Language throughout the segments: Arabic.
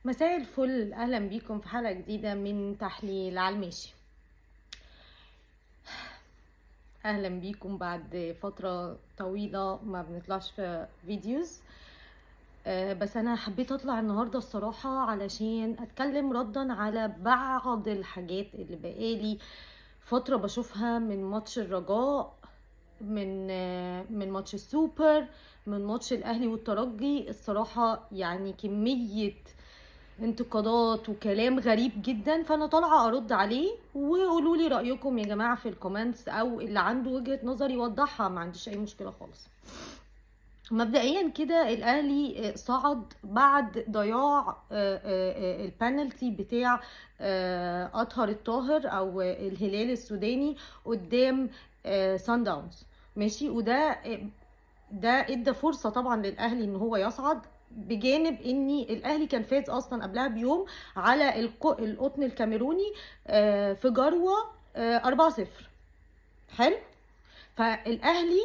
مساء الفل، اهلا بيكم في حلقه جديده من تحليل على الماشي. اهلا بيكم بعد فتره طويله ما بنطلعش في فيديوز. بس انا حبيت اطلع النهارده الصراحه علشان اتكلم ردا على بعض الحاجات اللي بقالي فتره بشوفها من ماتش الرجاء، من ماتش السوبر، من ماتش الاهلي والترجي. الصراحه يعني كميه انتقادات وكلام غريب جدا، فانا طالعه ارد عليه. وقولوا لي رايكم يا جماعه في الكومنتس، او اللي عنده وجهه نظر يوضحها، ما عنديش اي مشكله خالص. مبدئيا كده الاهلي صعد بعد ضياع البنالتي بتاع اطهر الطاهر او الهلال السوداني قدام سان داونز. ماشي، ده ادى فرصه طبعا للاهلي ان هو يصعد، بجانب ان الاهلي كان فاز اصلا قبلها بيوم على القطن الكاميروني في جروه 4-0. حلو. فالاهلي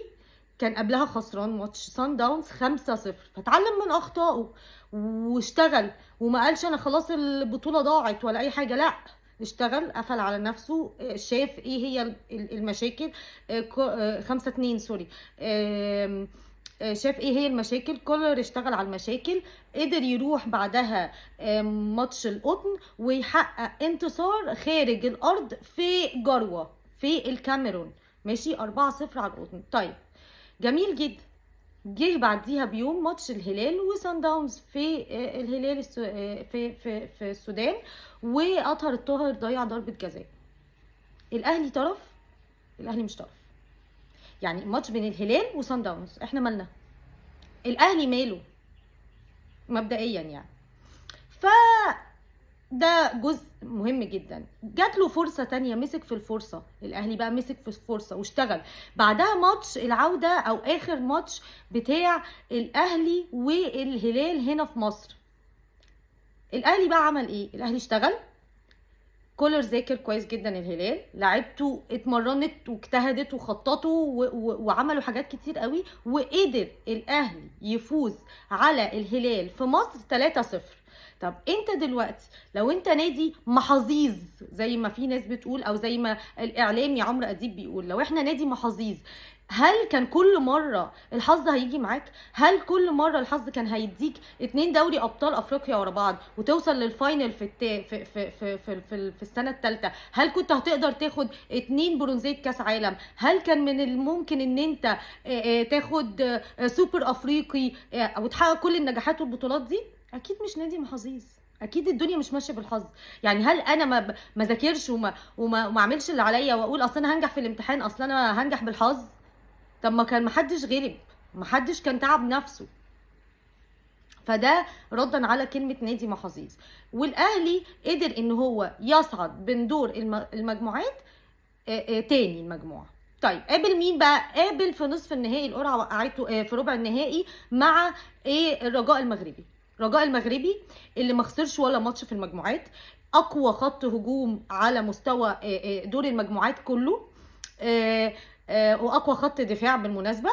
كان قبلها خسران ماتش سان داونز 5-0، فتعلم من اخطائه واشتغل، وما قالش انا خلاص البطوله ضاعت ولا اي حاجه. لا، اشتغل، قفل على نفسه، شاف ايه هي المشاكل. 5-2 سوري. شاف ايه هي المشاكل، كولر اشتغل على المشاكل، قدر يروح بعدها ماتش القطن ويحقق انتصار خارج الارض في جروه في الكاميرون. ماشي، 4-0 على القطن. طيب، جميل جدا. جه بعديها بيوم ماتش الهلال وسان داونز في الهلال في السودان، واطهر الطاهر ضيع ضربة جزاء. الاهلي طرف؟ الاهلي مش طرف. يعني ماتش بين الهلال وسان داونز، احنا مالنا؟ الاهلي ماله مبدئيا يعني؟ ف ده جزء مهم جدا. جات له فرصة تانية، مسك في الفرصة. الأهلي بقى مسك في الفرصة واشتغل. بعدها ماتش العودة أو آخر ماتش بتاع الأهلي والهلال هنا في مصر، الأهلي بقى عمل إيه؟ الأهلي اشتغل. كولر ذاكر كويس جدا الهلال، لعبته اتمرنت واجتهدت وخططوا وعملوا حاجات كتير قوي، وقدر الاهلي يفوز على الهلال في مصر 3-0. طب انت دلوقتي لو انت نادي محظوظ زي ما في ناس بتقول، او زي ما الاعلامي عمرو اديب بيقول، لو احنا نادي محظوظ، هل كان كل مرة الحظ هيجي معاك؟ هل كل مرة الحظ كان هيديك 2 دوري ابطال افريقيا ورا بعض وتوصل للفاينل في السنة الثالثة؟ هل كنت هتقدر تاخد 2 برونزية كاس عالم؟ هل كان من الممكن ان انت تاخد سوبر افريقي او تحقق كل النجاحات والبطولات دي؟ اكيد مش نادي محظوظ. اكيد الدنيا مش ماشيه بالحظ. يعني هل انا ما ذاكرش وما اعملش اللي عليا واقول اصل انا هنجح في الامتحان، اصل انا هنجح بالحظ؟ طب ما كان محدش غلب، محدش كان تعب نفسه. فده ردا على كلمة نادي محظوظ. والاهلي قدر ان هو يصعد من دور المجموعات تاني المجموعة. طيب، قابل مين بقى؟ قابل في نصف النهائي، القرعة وقعته في ربع النهائي مع الرجاء المغربي. الرجاء المغربي اللي ما خسرش ولا ماتش في المجموعات، اقوى خط هجوم على مستوى دور المجموعات كله، واقوى خط دفاع بالمناسبه.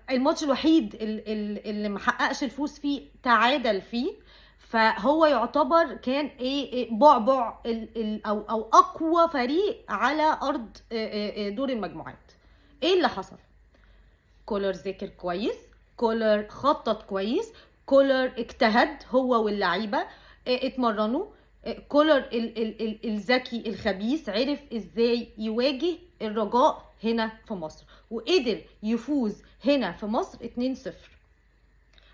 الماتش الوحيد اللي ما حققش الفوز فيه تعادل فيه. فهو يعتبر كان بعبع او اقوى فريق على ارض دور المجموعات. ايه اللي حصل؟ كولر ذاكر كويس، كولر خطط كويس، كولر اجتهد هو واللعيبه، اتمرنوا. كولر الذكي الخبيث عرف ازاي يواجه الرجاء هنا في مصر، وقدر يفوز هنا في مصر 2-0،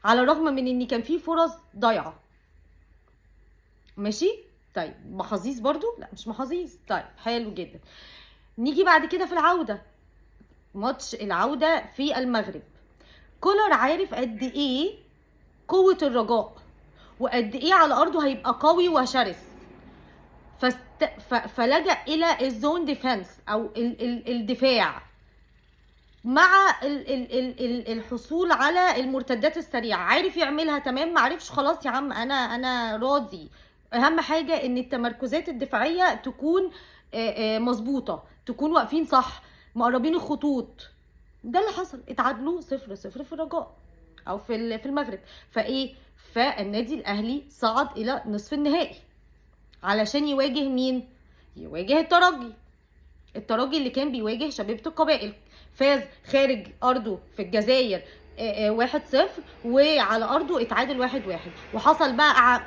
على الرغم من ان كان في فرص ضايعه. ماشي. طيب، محظوظ برضو؟ لا، مش محظوظ. طيب، حلو جدا. نيجي بعد كده في العوده، ماتش العوده في المغرب. كولر عارف قد ايه قوه الرجاء، وقد ايه على ارضه هيبقى قوي وشرس. فلجأ الى الزون ديفense او الدفاع، مع الحصول على المرتدات السريعه. عارف يعملها تمام، ما عرفش خلاص يا عم انا راضي. اهم حاجه ان التمركزات الدفاعيه تكون مظبوطه، تكون واقفين صح، مقربين الخطوط. ده اللي حصل. اتعادلوا 0-0 في الرجاء او في المغرب. فايه؟ فالنادي الاهلي صعد الى نصف النهائي علشان يواجه مين؟ يواجه الترجي. الترجي اللي كان بيواجه شبيبة القبائل، فاز خارج ارضه في الجزائر 1-0، وعلى ارضه اتعادل 1-1. وحصل بقى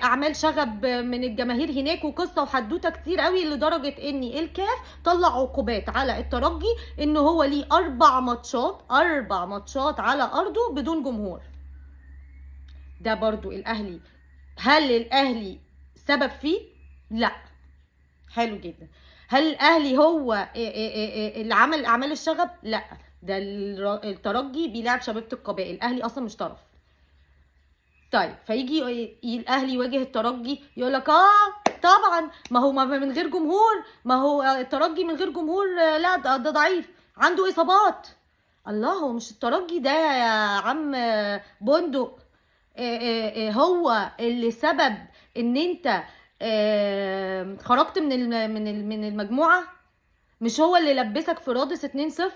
اعمال شغب من الجماهير هناك، وقصه وحدوته كتير قوي، لدرجه ان الكاف طلع عقوبات على الترجي ان هو ليه 4 ماتشات على ارضه بدون جمهور. ده برضو الاهلي، هل الاهلي سبب فيه؟ لا. حلو جدا. هل الاهلي هو اللي عمل اعمال الشغب؟ لا، ده الترجي بيلعب شبيبة القبائل، الاهلي اصلا مش طرف. طيب فيجي الاهلي يواجه الترجي، يقول لك طبعا ما هو من غير جمهور، ما هو الترجي من غير جمهور لا ده ضعيف، عنده اصابات. الله، هو مش الترجي ده يا عم بندق هو اللي سبب ان انت خرجت من المجموعه؟ مش هو اللي لبسك في رادس 2-0؟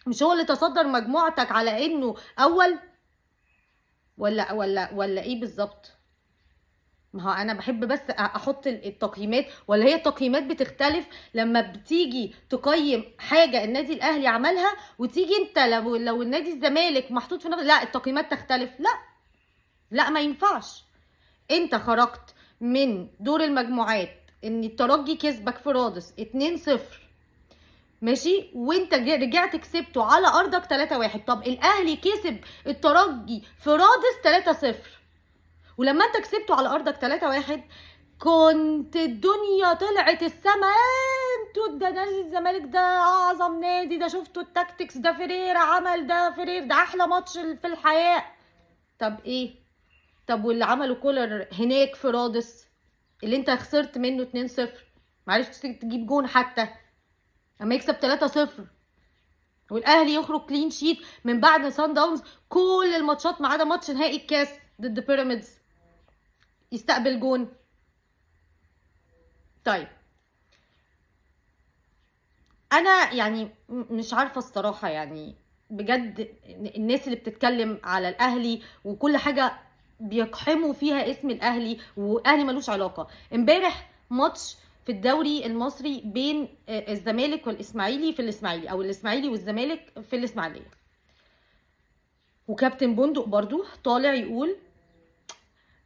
مش هو اللي تصدر مجموعتك على انه اول؟ ولا ايه بالظبط؟ ما هو انا بحب بس احط التقييمات، ولا هي التقييمات بتختلف لما بتيجي تقيم حاجه النادي الاهلي عملها، وتيجي انت لو النادي الزمالك محطوط في نفس، لا التقييمات تختلف. لا ما ينفعش. انت خرجت من دور المجموعات ان الترجي كسبك في رادس 2-0، ماشي، وانت رجعت كسبته على ارضك 3-1. طب الاهلي كسب الترجي في رادس 3-0، ولما انت كسبته على ارضك 3-1 كنت الدنيا طلعت السما، انتوا ده نادي الزمالك ده اعظم نادي، ده شفتوا التاكتكس، ده فريرة عمل، ده فرير ده احلى ماتش في الحياة. طب ايه؟ طب واللي عمله كولر هناك في رادس اللي انت خسرت منه 2-0، معرفتش تجيب جون حتى، اما يكسب 3-0 والاهلي يخرج كلين شيت من بعد سان داونز كل الماتشات ما عدا ماتش نهائي الكاس ضد بيراميدز يستقبل جون. طيب انا يعني مش عارفه الصراحه، يعني بجد الناس اللي بتتكلم على الاهلي وكل حاجه بيقحموا فيها اسم الاهلي، واهلي ملوش علاقه. امبارح ماتش في الدوري المصري بين الزمالك والاسماعيلي في الاسماعيلي، او الاسماعيلي والزمالك في الاسماعيليه، وكابتن بندق برضو طالع يقول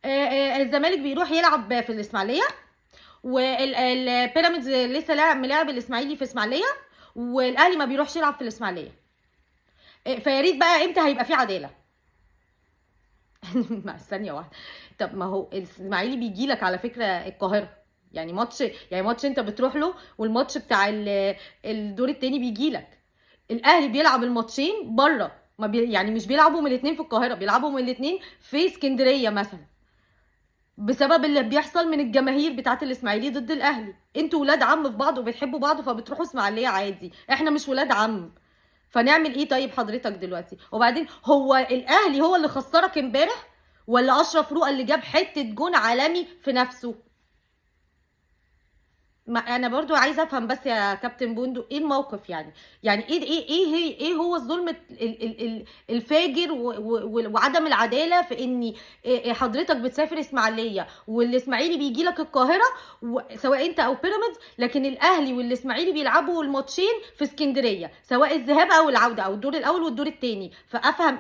الزمالك بيروح يلعب في الاسماعيليه، والبيراميدز لسه ملاعب الاسماعيلي في اسماعيليه، والاهلي ما بيروحش يلعب في الاسماعيليه. فيا ريت بقى امتى هيبقى في عداله؟ مع ثانيه واحده. طب ما هو الاسماعيلي بيجي لك على فكره القاهره، يعني ماتش انت بتروح له، والماتش بتاع الدور التاني بيجي لك. الاهلي بيلعب الماتشين بره، ما يعني مش بيلعبوا من الاثنين في القاهره، بيلعبوا من الاثنين في اسكندريه مثلا، بسبب اللي بيحصل من الجماهير بتاعت الاسماعيلي ضد الاهلي. انتوا ولاد عم في بعض وبتحبوا بعض فبتروحوا اسماعيليه عادي، احنا مش ولاد عم، فنعمل ايه طيب حضرتك دلوقتي؟ وبعدين هو الاهلي هو اللي خسرك امبارح، ولا اشرف رؤى اللي جاب حته جون عالمي في نفسه؟ ما انا برضو عايزه افهم بس يا كابتن بوندو ايه الموقف، يعني ايه هو الظلم الفاجر وعدم العداله في ان حضرتك بتسافر اسماعيليه والاسماعيلي بيجي لك القاهره، سواء انت او بيراميدز، لكن الاهلي والاسماعيلي بيلعبوا الماتشين في اسكندريه، سواء الذهاب او العوده او الدور الاول والدور الثاني. فافهم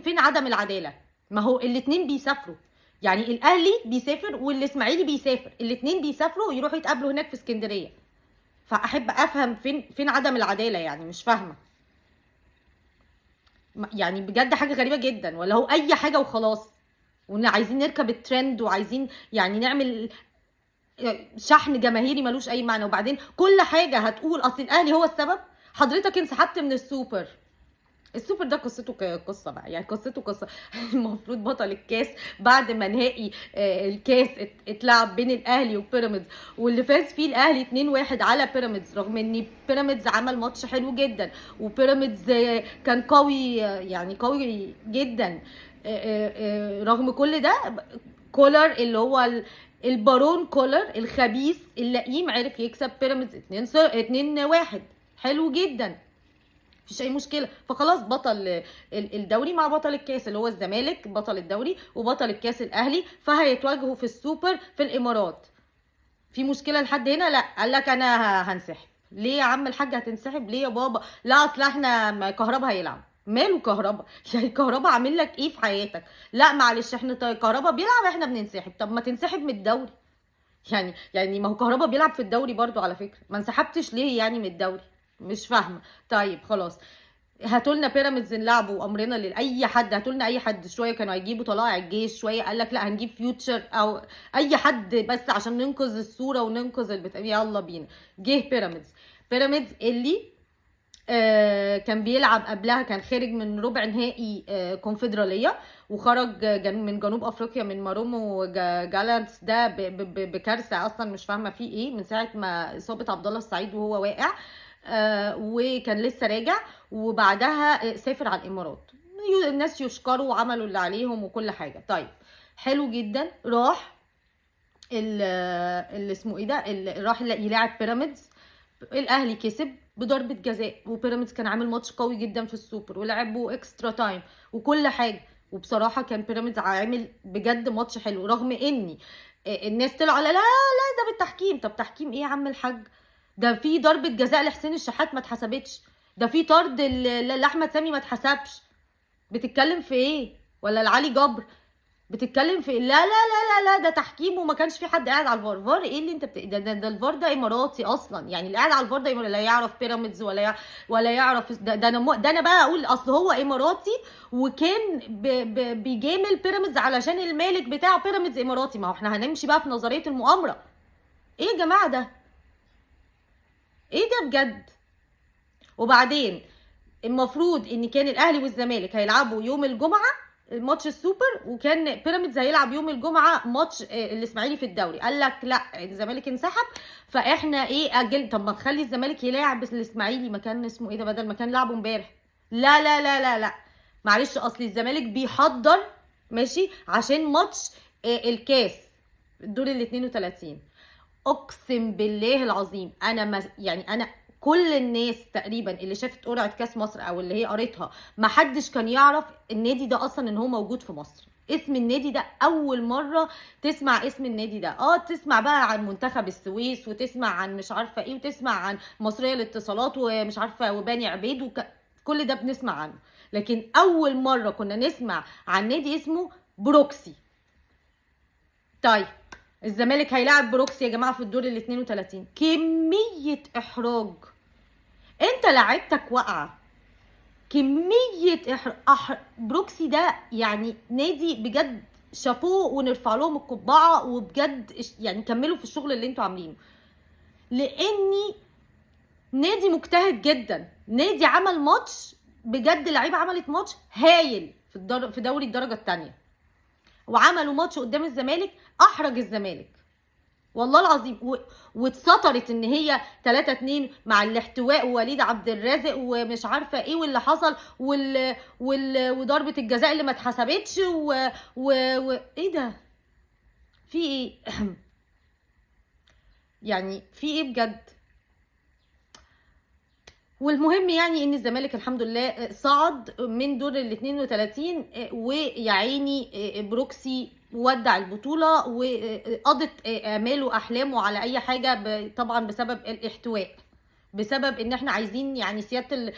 فين عدم العداله؟ ما هو الاثنين بيسافروا، يعني الاهلي بيسافر والاسماعيلي بيسافر، الاثنين بيسافروا ويروحوا يتقابلوا هناك في اسكندريه. فاحب افهم فين عدم العداله، يعني مش فاهمه. يعني بجد حاجه غريبه جدا، ولا هو اي حاجه وخلاص، وان عايزين نركب الترند وعايزين يعني نعمل شحن جماهيري ملوش اي معنى. وبعدين كل حاجه هتقول اصل الاهلي هو السبب. حضرتك انسحبت من السوبر ده قصته قصه بقى، يعني قصته قصه. المفروض بطل الكاس بعد ما نهائي الكاس اتلعب بين الاهلي وبيراميدز، واللي فاز فيه الاهلي 2-1 على بيراميدز، رغم ان بيراميدز عمل ماتش حلو جدا، وبيراميدز كان قوي، يعني قوي جدا. رغم كل ده كولر اللي هو البارون كولر الخبيث اللئيم عرف يكسب بيراميدز 2-1. حلو جدا. مفيش اي مشكله. فخلاص بطل الدوري مع بطل الكاس اللي هو الزمالك، بطل الدوري وبطل الكاس الاهلي، فهيتواجهوا في السوبر في الامارات. في مشكله لحد هنا؟ لا. قال لك انا هنسحب. ليه يا عم الحاج هتنسحب ليه يا بابا؟ لا اصل احنا كهربا هيلعب. ماله كهربا؟ يعني كهربا عامل لك ايه في حياتك؟ لا معلش احنا كهربا بيلعب احنا بننسحب. طب ما تنسحب من الدوري. يعني ما هو كهربا بيلعب في الدوري برضو على فكره، ما انسحبتش ليه يعني من الدوري؟ مش فاهمه. طيب خلاص، هاتوا لنا بيراميدز نلعبوا امرنا اي حد، هاتوا لنا اي حد. شويه كانوا هيجيبوا طلائع الجيش، شويه قال لك لا هنجيب فيوتشر او اي حد بس عشان ننقذ الصوره وننقذ البتاع. يلا بينا. جه بيراميدز اللي كان بيلعب قبلها، كان خارج من ربع نهائي كونفدراليه، وخرج من جنوب افريقيا من مارومو جالانتس ده بكارثه اصلا مش فاهمه فيه ايه من ساعه ما اصابه عبد الله السعيد وهو واقع. وكان لسه راجع، وبعدها سافر على الامارات. الناس يشكروا وعملوا اللي عليهم وكل حاجه. طيب حلو جدا. راح اللي اسمه ايه ده، راح يلاعب بيراميدز. الاهلي كسب بضربه جزاء، وبيراميدز كان عامل ماتش قوي جدا في السوبر ولعبوا اكسترا تايم وكل حاجه. وبصراحه كان بيراميدز عامل بجد ماتش حلو، رغم اني الناس طلعوا لا لا لا ده بالتحكيم. طب تحكيم ايه يا عم الحاج؟ ده في ضربه جزاء لحسين الشحات ما اتحسبتش، ده في طرد لاحمد سامي ما اتحسبش. بتتكلم في ايه؟ ولا لعلي جبر؟ بتتكلم في لا لا لا لا لا ده تحكيم، وما كانش في حد قاعد على الفار. فار ايه اللي انت ده الفار ده اماراتي اصلا، يعني اللي قاعد على الفار ده لا يعرف بيراميدز ولا يعرف ده انا بقى اقول اصل هو اماراتي وكان بيجامل بيراميدز علشان المالك بتاع بيراميدز اماراتي. ما هو احنا هنمشي بقى في نظريه المؤامره. ايه يا جماعه ده؟ ايه ده بجد؟ وبعدين المفروض ان كان الاهلي والزمالك هيلعبوا يوم الجمعه ماتش السوبر، وكان بيراميدز هيلعب يوم الجمعه ماتش الاسماعيلي في الدوري. قال لك لا الزمالك انسحب، فاحنا ايه اجل. طب ما نخلي الزمالك يلاعب الاسماعيلي مكان اسمه ايه ده، بدل ما كان لعبه امبارح. لا لا لا لا لا معلش، اصل الزمالك بيحضر ماشي عشان ماتش الكاس الدور ال 32. اقسم بالله العظيم انا ما يعني انا كل الناس تقريبا اللي شافت قرعه كاس مصر او اللي هي قريتها ما حدش كان يعرف النادي ده اصلا ان هو موجود في مصر. اسم النادي ده اول مره تسمع اسم النادي ده. تسمع بقى عن منتخب السويس، وتسمع عن مش عارفه ايه، وتسمع عن مصريه للاتصالات ومش عارفه وبني عبيد كل ده بنسمع عنه. لكن اول مره كنا نسمع عن نادي اسمه بروكسي. طيب الزمالك هيلاعب بروكسي يا جماعه في الدور ال 32. كميه احراج، انت لعبتك واقعه. كميه بروكسي ده يعني نادي بجد شابوه ونرفع لهم القبعه، وبجد يعني كملوا في الشغل اللي انتوا عاملينه، لاني نادي مجتهد جدا. نادي عمل ماتش بجد، لعيبه عملت ماتش هايل في دوري الدرجه الثانيه، وعملوا ماتش قدام الزمالك احرج الزمالك والله العظيم. واتسطرت ان هي 3-2 مع الاحتواء ووليد عبد الرازق ومش عارفه ايه واللي حصل وضربه الجزاء اللي ما اتحسبتش ايه ده؟ في ايه؟ يعني في ايه بجد؟ والمهم يعني ان الزمالك الحمد لله صعد من دور ال 32، ويا عيني بروكسي ودع البطوله وقضت اماله واحلامه على اي حاجه، طبعا بسبب الاحتواء، بسبب ان احنا عايزين يعني سياده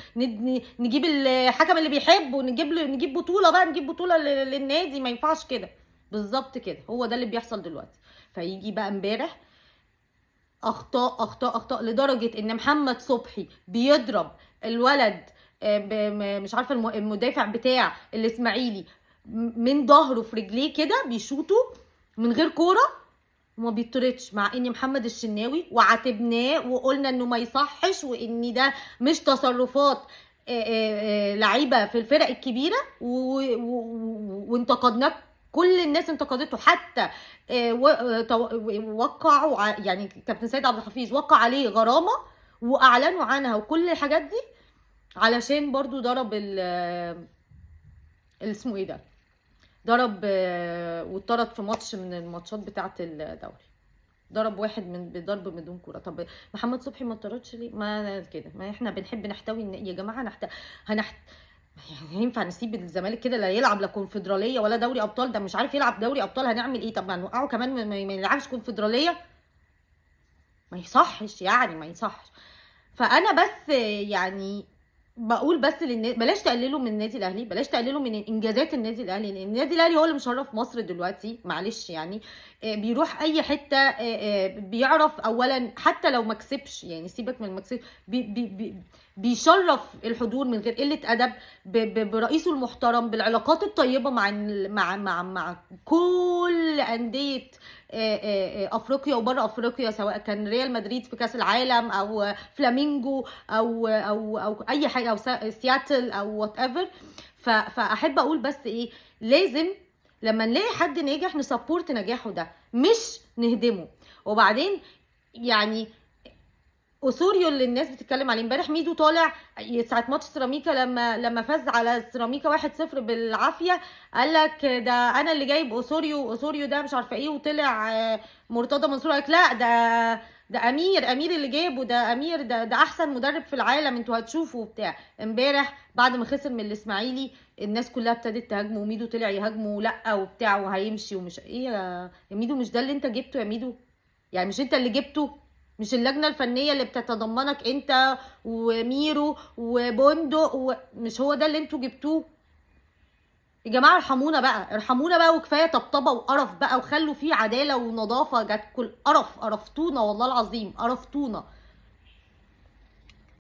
نجيب الحكم اللي بيحب نجيب بطوله بقى، نجيب بطوله للنادي. ما ينفعش كده. بالظبط كده هو ده اللي بيحصل دلوقتي. فيجي بقى امبارح اخطاء اخطاء اخطاء لدرجه ان محمد صبحي بيضرب الولد مش عارفه المدافع بتاع الاسماعيلي من ظهره في رجليه كده، بيشوطه من غير كوره وما بيطردش، مع ان محمد الشناوي وعاتبناه وقلنا انه ما يصحش وان ده مش تصرفات لعيبه في الفرق الكبيره، وانتقدناه. كل الناس انتقدته، حتى وقعوا يعني كابتن سيد عبد الحفيظ وقع عليه غرامه واعلنوا عنها وكل الحاجات دي، علشان برضو ضرب اسمه ايه ده، ضرب واتطرد في ماتش من الماتشات بتاعه الدوري. ضرب واحد بضرب بدون كوره. طب محمد صبحي ما اتطردش ليه؟ ما كده، ما احنا بنحب نحتوي يا جماعه يعني ينفع نسيب الزمالك كده لا يلعب لا كونفدراليه ولا دوري ابطال؟ ده مش عارف يلعب دوري ابطال، هنعمل ايه؟ طب ما نوقعه كمان ما يلعبش كونفدراليه؟ ما يصحش يعني، ما يصحش. فانا بس يعني بقول بس للناس بلاش تقللوا من النادي الاهلي، بلاش تقللوا من انجازات النادي الاهلي، لان النادي الاهلي هو اللي مشرف مصر دلوقتي، معلش يعني. بيروح اي حته، بيعرف اولا حتى لو ما كسبش، يعني سيبك من المكسب، بيشرف الحضور من غير قله ادب، برئيسه المحترم، بالعلاقات الطيبه مع كل انديه افريقيا وبره افريقيا، سواء كان ريال مدريد في كاس العالم او فلامينجو او اي حاجه، او سياتل او وات ايفر. فاحب اقول بس ايه، لازم لما نلاقي حد ناجح نسبورت نجاحه ده، مش نهدمه. وبعدين يعني اسوريو اللي الناس بتتكلم عليه امبارح، ميدو طالع ساعه ماتش سيراميكا لما فاز على سيراميكا 1-0 بالعافيه، قال لك ده انا اللي جايب اسوريو ده مش عارفه ايه، وطلع مرتضى منصور قال لك لا، ده امير اللي جايبه، ده امير، ده احسن مدرب في العالم، انتوا هتشوفوا وبتاع. امبارح بعد ما خسر من الاسماعيلي الناس كلها ابتدت تهاجمه، وميدو طلع يهاجمه لا وبتاع وهيمشي ومش ايه. يا ميدو مش ده اللي انت جبته يا ميدو؟ يعني مش انت اللي جبته؟ مش اللجنة الفنية اللي بتتضمنك انت وميرو وبندق مش هو ده اللي انتوا جبتوه؟ يا جماعة ارحمونا بقى، ارحمونا بقى، وكفاية طبطبة وقرف بقى، وخلوا فيه عدالة ونظافة. جاتكوا القرف، قرفتونا والله العظيم، قرفتونا.